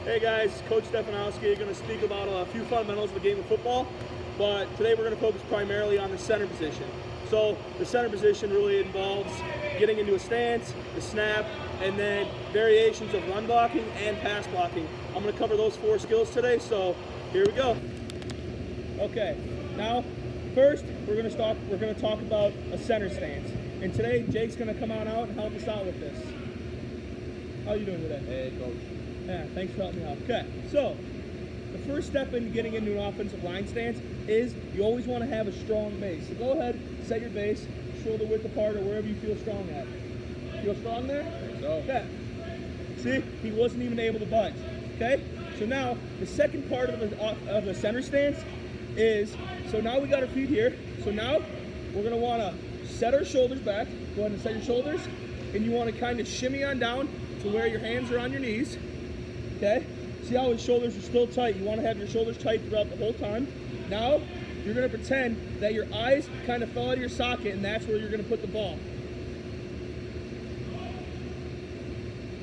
Hey guys, Coach Stefanowski going to speak about a few fundamentals of the game of football, but today we're going to focus primarily on the center position. So the center position really involves getting into a stance, the snap, and then variations of run blocking and pass blocking. I'm going to cover those 4 skills today, so here we go. Okay, now first we're going to talk about a center stance. And today Jake's going to come on out and help us out with this. How are you doing today? Hey, Coach. Yeah, thanks for helping me out. Okay, so the first step in getting into an offensive line stance is you always want to have a strong base. So go ahead, set your base, shoulder width apart or wherever you feel strong at. Feel strong there? I think so. Okay. See, he wasn't even able to budge. Okay, so now the second part of the center stance is, so now we got our feet here. So now we're going to want to set our shoulders back. Go ahead and set your shoulders. And you want to kind of shimmy on down to where your hands are on your knees. Okay, see how his shoulders are still tight. You want to have your shoulders tight throughout the whole time. Now, you're going to pretend that your eyes kind of fell out of your socket and that's where you're going to put the ball.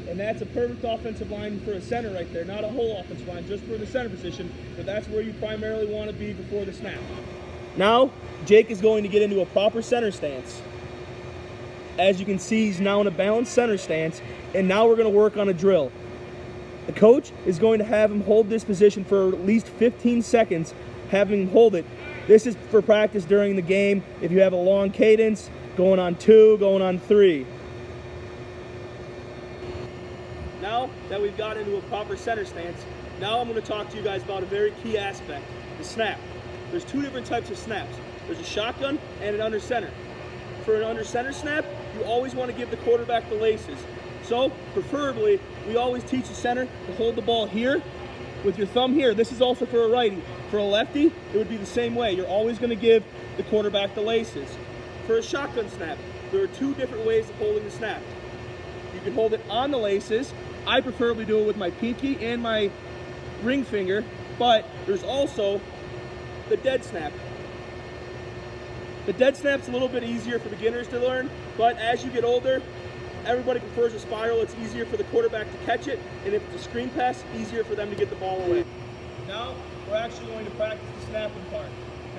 And that's a perfect offensive line for a center right there. Not a whole offensive line, just for the center position, but that's where you primarily want to be before the snap. Now, Jake is going to get into a proper center stance. As you can see, he's now in a balanced center stance, and now we're going to work on a drill. The coach is going to have him hold this position for at least 15 seconds, having him hold it. This is for practice during the game. If you have a long cadence, going on 2, going on 3. Now that we've got into a proper center stance, now I'm going to talk to you guys about a very key aspect, the snap. There's 2 different types of snaps. There's a shotgun and an under center. For an under center snap, you always want to give the quarterback the laces. So, preferably, we always teach the center to hold the ball here with your thumb here. This is also for a righty. For a lefty, it would be the same way. You're always going to give the quarterback the laces. For a shotgun snap, there are 2 different ways of holding the snap. You can hold it on the laces. I preferably do it with my pinky and my ring finger, but there's also the dead snap. The dead snap's a little bit easier for beginners to learn, but as you get older, everybody prefers a spiral. It's easier for the quarterback to catch it, and if it's a screen pass, easier for them to get the ball away. Now, we're actually going to practice the snapping part.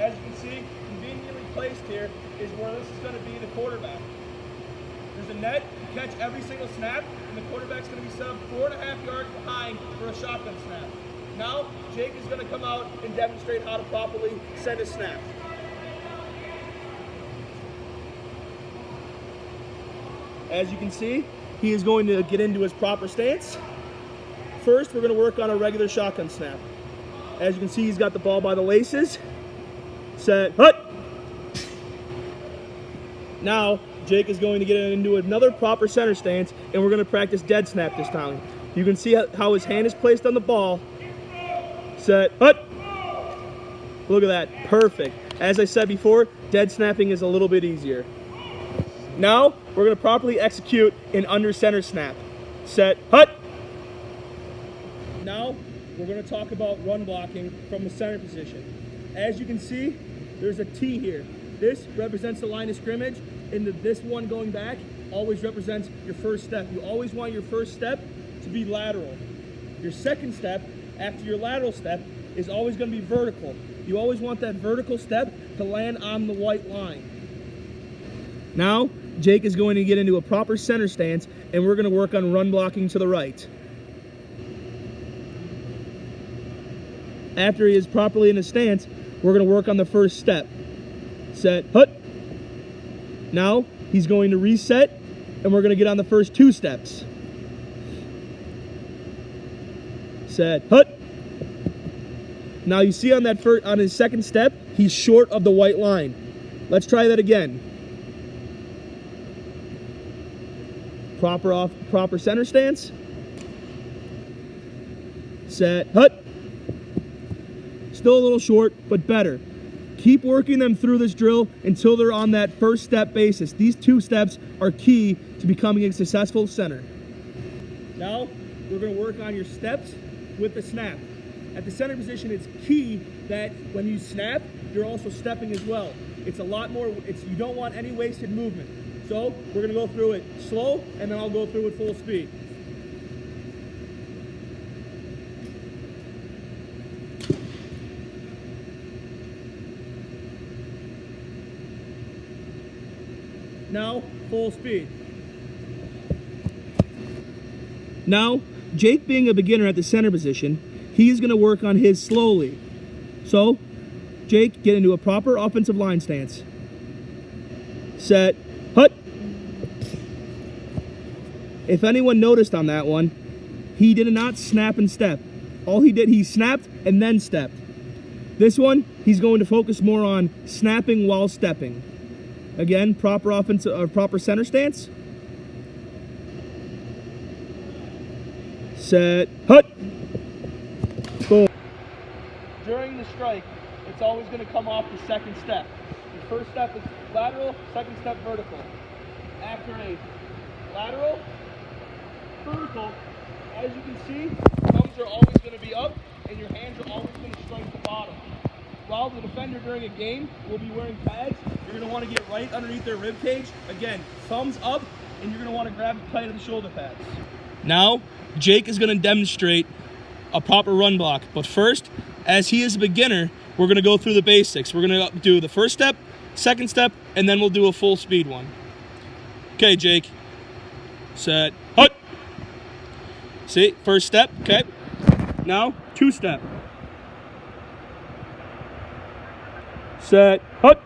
As you can see, conveniently placed here is where this is going to be the quarterback. There's a net to catch every single snap, and the quarterback's going to be set up 4.5 yards behind for a shotgun snap. Now, Jake is going to come out and demonstrate how to properly send a snap. As you can see, he is going to get into his proper stance. First, we're going to work on a regular shotgun snap. As you can see, he's got the ball by the laces. Set, hut! Now, Jake is going to get into another proper center stance, and we're going to practice dead snap this time. You can see how his hand is placed on the ball. Set, hut! Look at that, perfect. As I said before, dead snapping is a little bit easier. Now, we're going to properly execute an under center snap. Set, hut! Now, we're going to talk about run blocking from the center position. As you can see, there's a T here. This represents the line of scrimmage, and this one going back always represents your first step. You always want your first step to be lateral. Your second step, after your lateral step, is always going to be vertical. You always want that vertical step to land on the white line. Now, Jake is going to get into a proper center stance, and we're going to work on run blocking to the right. After he is properly in a stance, we're going to work on the first step. Set, hut. Now, he's going to reset, and we're going to get on the first 2 steps. Set, hut. Now, you see on his second step, he's short of the white line. Let's try that again. Proper center stance. Set, hut. Still a little short, but better. Keep working them through this drill until they're on that first step basis. These 2 steps are key to becoming a successful center. Now, we're going to work on your steps with the snap. At the center position, it's key that when you snap, you're also stepping as well. It's a lot more, you don't want any wasted movement. So we're going to go through it slow, and then I'll go through it full speed. Now, full speed. Now, Jake being a beginner at the center position, he's going to work on his slowly. So, Jake, get into a proper offensive line stance. Set, hut. If anyone noticed on that one, he did not snap and step. All he did, he snapped and then stepped. This one, he's going to focus more on snapping while stepping. Again, proper offensive or proper center stance. Set, hut. Boom. During the strike, it's always going to come off the second step. The first step is lateral, second step vertical. After a lateral, vertical, as you can see, thumbs are always going to be up and your hands are always going to strike the bottom. While the defender during a game will be wearing pads, you're going to want to get right underneath their rib cage. Again, thumbs up, and you're going to want to grab tight of the shoulder pads. Now, Jake is going to demonstrate a proper run block. But first, as he is a beginner, we're going to go through the basics. We're going to do the first step, second step, and then we'll do a full speed one. Okay, Jake. Set, hut. See, first step, okay. Now, two step. Set, hut.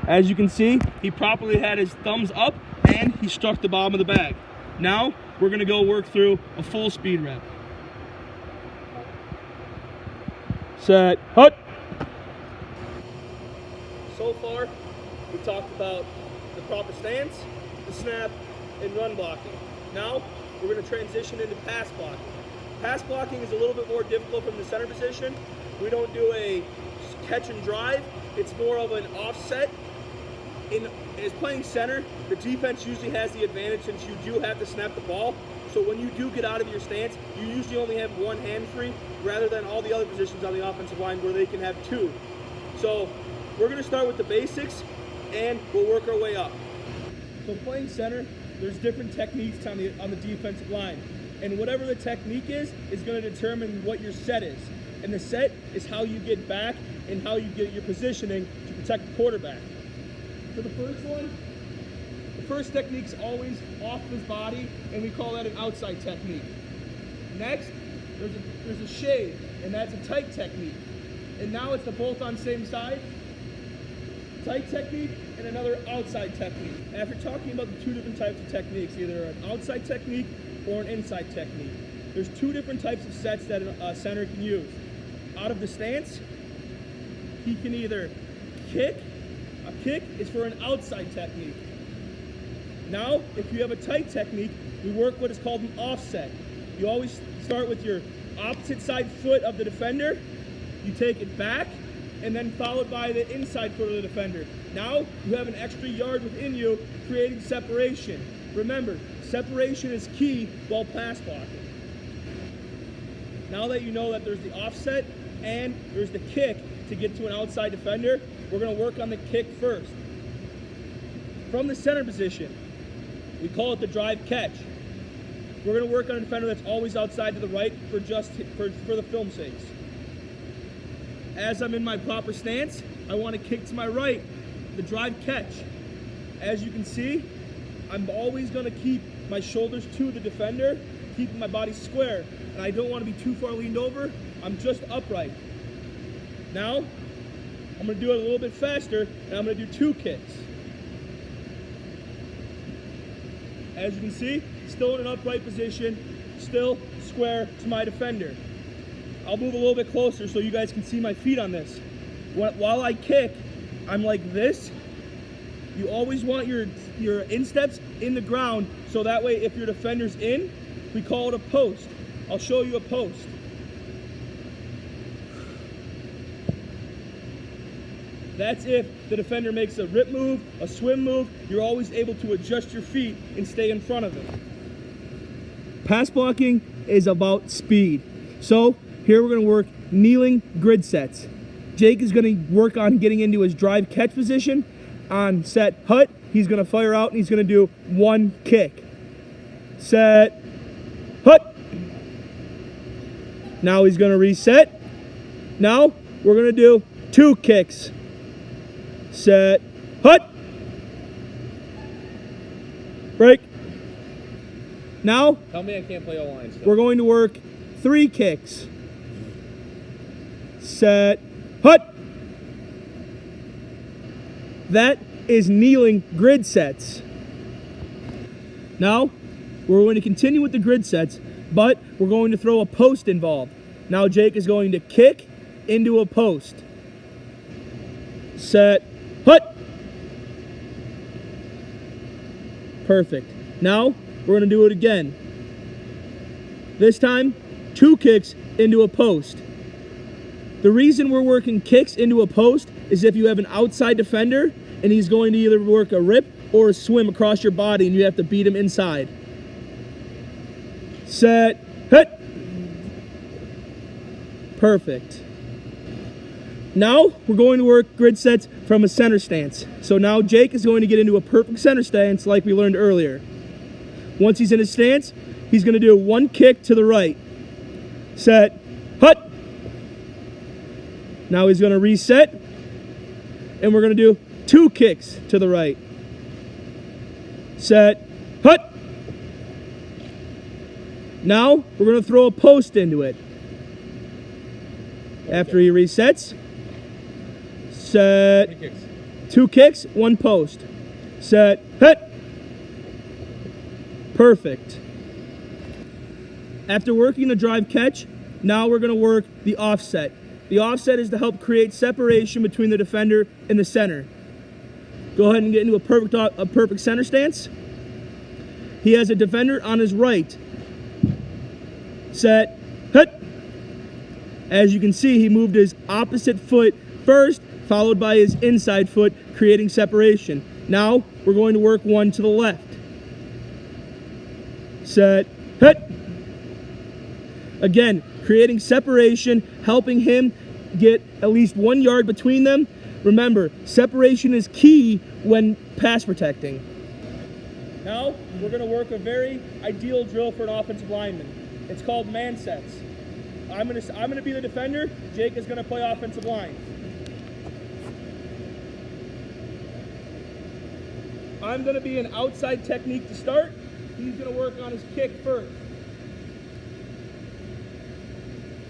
As you can see, he properly had his thumbs up and he struck the bottom of the bag. Now, we're gonna go work through a full speed rep. Set, hut. So far, we talked about the proper stance, the snap, and run blocking. Now, we're gonna transition into pass blocking. Pass blocking is a little bit more difficult from the center position. We don't do a catch and drive. It's more of an offset. As playing center, the defense usually has the advantage since you do have to snap the ball. So when you do get out of your stance, you usually only have one hand free rather than all the other positions on the offensive line where they can have two. So we're gonna start with the basics and we'll work our way up. So playing center, there's different techniques on the defensive line. And whatever the technique is going to determine what your set is. And the set is how you get back and how you get your positioning to protect the quarterback. For the first one, the first technique's always off his body, and we call that an outside technique. Next, there's a shade, and that's a tight technique. And now it's the both on same side. Tight technique and another outside technique. After talking about the two different types of techniques, either an outside technique or an inside technique, there's two different types of sets that a center can use. Out of the stance, he can either kick. A kick is for an outside technique. Now, if you have a tight technique, we work what is called an offset. You always start with your opposite side foot of the defender, you take it back, and then followed by the inside foot of the defender. Now, you have an extra yard within you, creating separation. Remember, separation is key while pass blocking. Now that you know that there's the offset and there's the kick to get to an outside defender, we're gonna work on the kick first. From the center position, we call it the drive catch. We're gonna work on a defender that's always outside to the right for the film sakes. As I'm in my proper stance, I want to kick to my right, the drive catch. As you can see, I'm always going to keep my shoulders to the defender, keeping my body square, and I don't want to be too far leaned over. I'm just upright. Now, I'm going to do it a little bit faster, and I'm going to do two kicks. As you can see, still in an upright position, still square to my defender. I'll move a little bit closer so you guys can see my feet on this. While I kick, I'm like this. You always want your insteps in the ground so that way if your defender's in, we call it a post. I'll show you a post. That's if the defender makes a rip move, a swim move, you're always able to adjust your feet and stay in front of them. Pass blocking is about speed. So, here we're going to work kneeling grid sets. Jake is going to work on getting into his drive catch position. On set hut, he's going to fire out and he's going to do one kick. Set hut. Now he's going to reset. Now we're going to do two kicks. Set hut. break. Now, Tell me I can't play all lines. We're going to work 3 kicks. Set, hut. That is kneeling grid sets. Now, we're going to continue with the grid sets, but we're going to throw a post involved. Now Jake is going to kick into a post. Set, hut. Perfect. Now, we're going to do it again. This time, 2 kicks into a post. The reason we're working kicks into a post is if you have an outside defender and he's going to either work a rip or a swim across your body and you have to beat him inside. Set, hit. Perfect. Now we're going to work grid sets from a center stance. So now Jake is going to get into a perfect center stance like we learned earlier. Once he's in his stance, he's going to do 1 kick to the right. Set, hut. Now he's going to reset, and we're going to do 2 kicks to the right. Set, hut. Now we're going to throw a post into it. After he resets, set, 2 kicks, 1 post. Set, hut. Perfect. After working the drive catch, now we're going to work the offset. The offset is to help create separation between the defender and the center. Go ahead and get into a perfect center stance. He has a defender on his right. Set, hut. As you can see, he moved his opposite foot first, followed by his inside foot, creating separation. Now we're going to work 1 to the left. Set, hut. Again, creating separation, helping him get at least 1 yard between them. Remember, separation is key when pass protecting. Now, we're going to work a very ideal drill for an offensive lineman. It's called man sets. I'm going to be the defender. Jake is going to play offensive line. I'm going to be an outside technique to start. He's going to work on his kick first.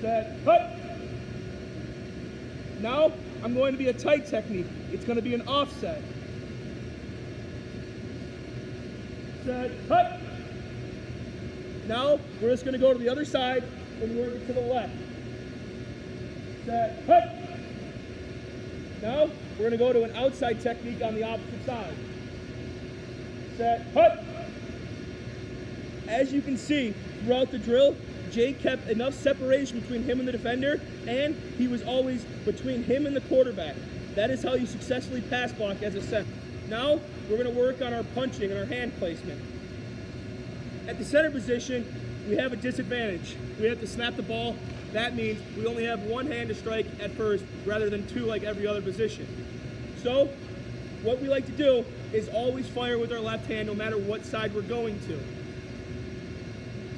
Set, hut. Now, I'm going to be a tight technique. It's going to be an offset. Set, hut. Now, we're just going to go to the other side and work it to the left. Set, hut. Now, we're going to go to an outside technique on the opposite side. Set, hut. As you can see, throughout the drill, Jake kept enough separation between him and the defender, and he was always between him and the quarterback. That is how you successfully pass block as a center. Now, we're going to work on our punching and our hand placement. At the center position, we have a disadvantage. We have to snap the ball. That means we only have 1 hand to strike at first, rather than 2 like every other position. So, what we like to do is always fire with our left hand no matter what side we're going to.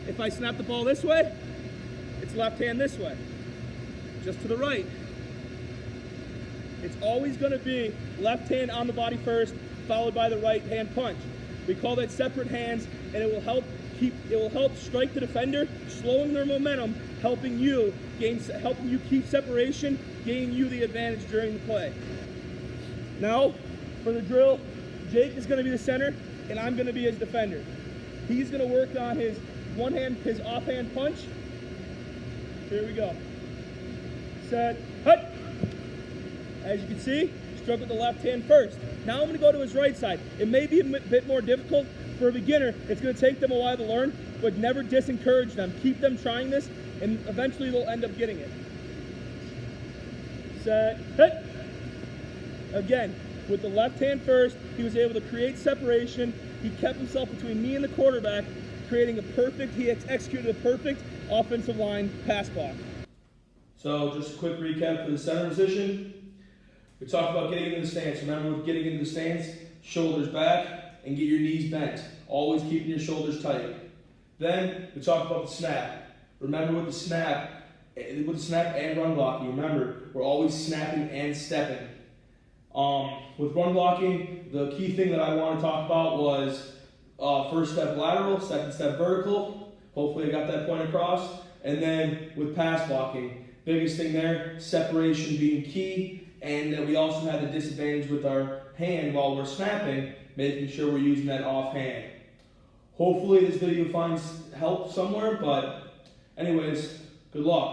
If I snap the ball this way, it's left hand this way. Just to the right. It's always going to be left hand on the body first, followed by the right hand punch. We call that separate hands, and it will help strike the defender, slowing their momentum, helping you keep separation, gaining you the advantage during the play. Now, for the drill, Jake is going to be the center, and I'm going to be his defender. He's going to work on his his offhand punch. Here we go. Set, hut. As you can see, struck with the left hand first. Now I'm going to go to his right side. It may be a bit more difficult for a beginner. It's going to take them a while to learn, but never disencourage them. Keep them trying this, and eventually they'll end up getting it. Set, hit. Again, with the left hand first, he was able to create separation. He kept himself between me and the quarterback, creating he executed a perfect offensive line pass block. So just a quick recap for the center position. We talked about getting into the stance. Remember, with getting into the stance, shoulders back and get your knees bent. Always keeping your shoulders tight. Then we talked about the snap. Remember, with the snap and run blocking, remember, we're always snapping and stepping. With run blocking, the key thing that I want to talk about was First step lateral, second step vertical. Hopefully I got that point across. And then with pass blocking, biggest thing there, separation being key, and that we also have the disadvantage with our hand while we're snapping, making sure we're using that offhand. Hopefully this video finds help somewhere, but anyways, good luck.